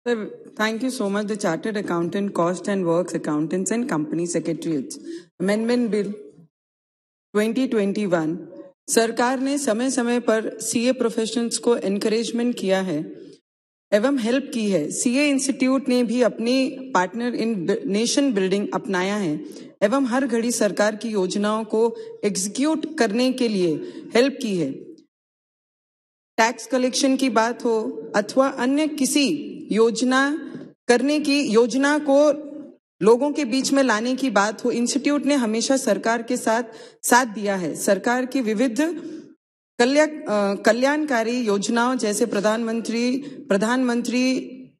Sir, thank you so much. The Chartered Accountant, Cost and Works Accountants and Company Secretariats. Amendment Bill 2021 सरकार ने समय समय पर CA professionals को encouragement किया है एवं हेल्प की है। सीए इंस्टीट्यूट ने भी अपनी पार्टनर इन नेशन बिल्डिंग अपनाया है एवं हर घड़ी सरकार की योजनाओं को एग्जीक्यूट करने के लिए हेल्प की है। टैक्स कलेक्शन की बात हो अथवा अन्य किसी योजना को लोगों के बीच में लाने की बात हो, इंस्टीट्यूट ने हमेशा सरकार के साथ दिया है। सरकार की विविध कल्याणकारी योजनाओं जैसे प्रधानमंत्री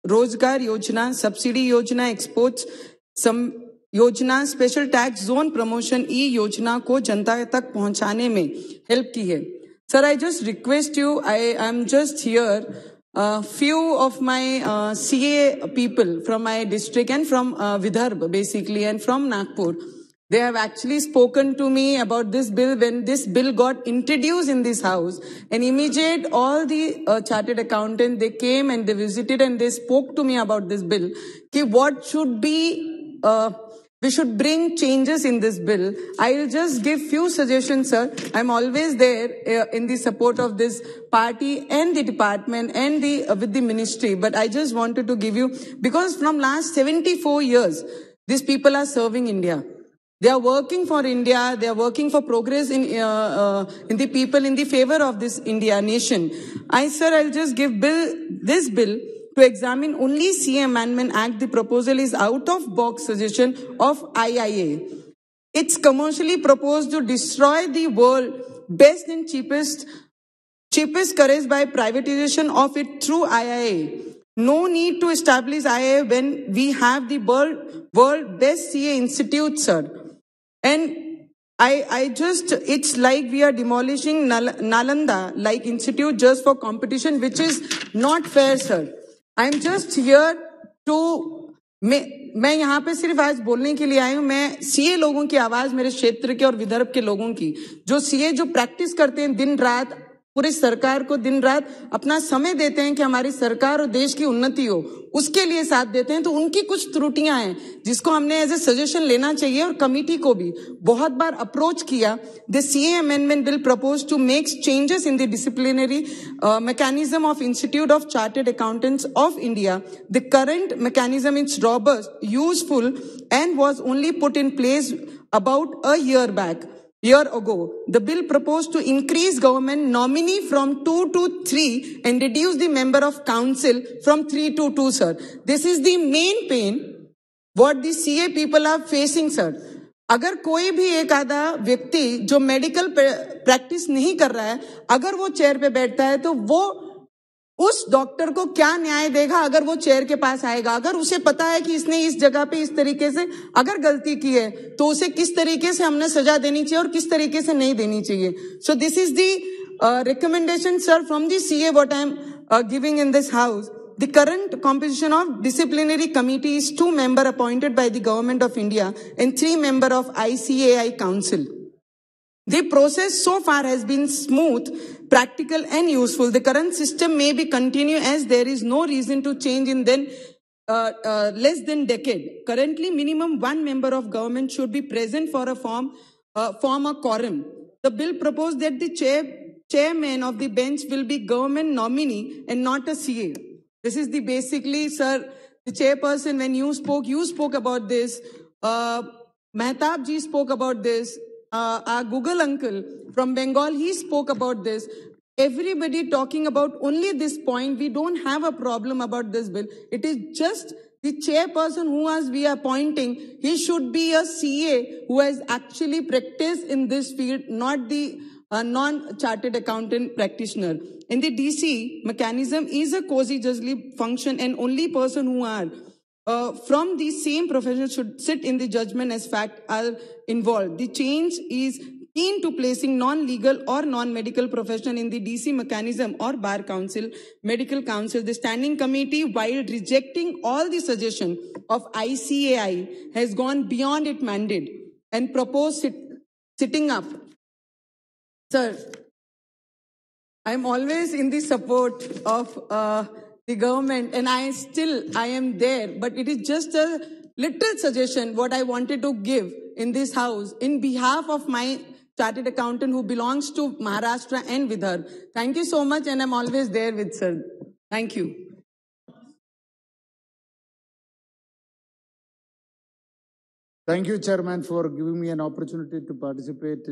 रोजगार योजना, सब्सिडी योजना, एक्सपोर्ट्स योजना, स्पेशल टैक्स जोन प्रमोशन ई योजना को जनता तक पहुंचाने में हेल्प की है। Sir, I just request you, I am just here, few of my CA people from my district and from Vidarbha basically and from Nagpur, they have actually spoken to me about this bill when this bill got introduced in this house, and immediate all the chartered accountant, they came and they visited and they spoke to me about this bill, ki what should be we should bring changes in this bill. I'll just give few suggestions, sir. I'm always there in the support of this party and the department and with the ministry. But I just wanted to give you, because from last 74 years, these people are serving India. They are working for India. They are working for progress in the people in the favor of this India nation. I'll just give this bill to examine only CA Amendment Act. The proposal is out of box suggestion of IIA. It's commercially proposed to destroy the world best and cheapest courage by privatization of it through IIA. No need to establish IIA when we have the world best CA institute, sir. And it's like we are demolishing Nalanda like institute just for competition, which is not fair, sir. I'm just here to मैं यहाँ पे सिर्फ आज बोलने के लिए आई हूँ। मैं सीए लोगों की आवाज, मेरे क्षेत्र के और विदर्भ के लोगों की, जो सीए जो प्रैक्टिस करते हैं दिन रात, पूरी सरकार को दिन रात अपना समय देते हैं कि हमारी सरकार और देश की उन्नति हो, उसके लिए साथ देते हैं, तो उनकी कुछ त्रुटियां हैं जिसको हमने एज ए सजेशन लेना चाहिए और कमिटी को भी बहुत बार अप्रोच किया। The CA amendment bill propose to make changes in the disciplinary mechanism of Institute of Chartered Accountants of India. The current mechanism is robust, useful, and was only put in place about a year ago. The bill proposed to increase government nominee from 2 to 3 and reduce the member of council from 3 to 2, sir. This is the main pain what the CA people are facing, sir. अगर कोई भी एक आधा व्यक्ति जो medical practice नहीं कर रहा है, अगर वो चेयर पे बैठता है, तो वो उस डॉक्टर को क्या न्याय देगा अगर वो चेयर के पास आएगा? अगर उसे पता है कि इसने इस जगह पे इस तरीके से अगर गलती की है, तो उसे किस तरीके से हमने सजा देनी चाहिए और किस तरीके से नहीं देनी चाहिए। So this is the recommendation, sir, from the CA what I am giving in this house. The current composition of disciplinary committee is 2 members appointed by the government of India and 3 members of ICAI Council. The process so far has been smooth, practical and useful. The current system may be continued as there is no reason to change in less than decade. Currently, minimum 1 member of government should be present for form a quorum. The bill proposed that the chairman of the bench will be government nominee and not a CA. This is the basically, sir, the chairperson, when you spoke about this. Mehtab ji spoke about this. Our Google uncle from Bengal, he spoke about this. Everybody talking about only this point. We don't have a problem about this bill. It is just the chairperson who we are appointing. He should be a CA who has actually practiced in this field, not the non-chartered accountant practitioner. In the DC, mechanism is a quasi-judicial function, and only person who are from the same profession should sit in the judgment as fact are involved. The change is keen to placing non-legal or non-medical profession in the DC mechanism or bar council, medical council. The standing committee, while rejecting all the suggestion of ICAI, has gone beyond its mandate and proposed sitting up. Sir, I'm always in the support of the government, and I am there, but it is just a little suggestion what I wanted to give in this house in behalf of my chartered accountant who belongs to Maharashtra and Vidarbha. Thank you so much, and I'm always there with sir. Thank you. Thank you, Chairman, for giving me an opportunity to participate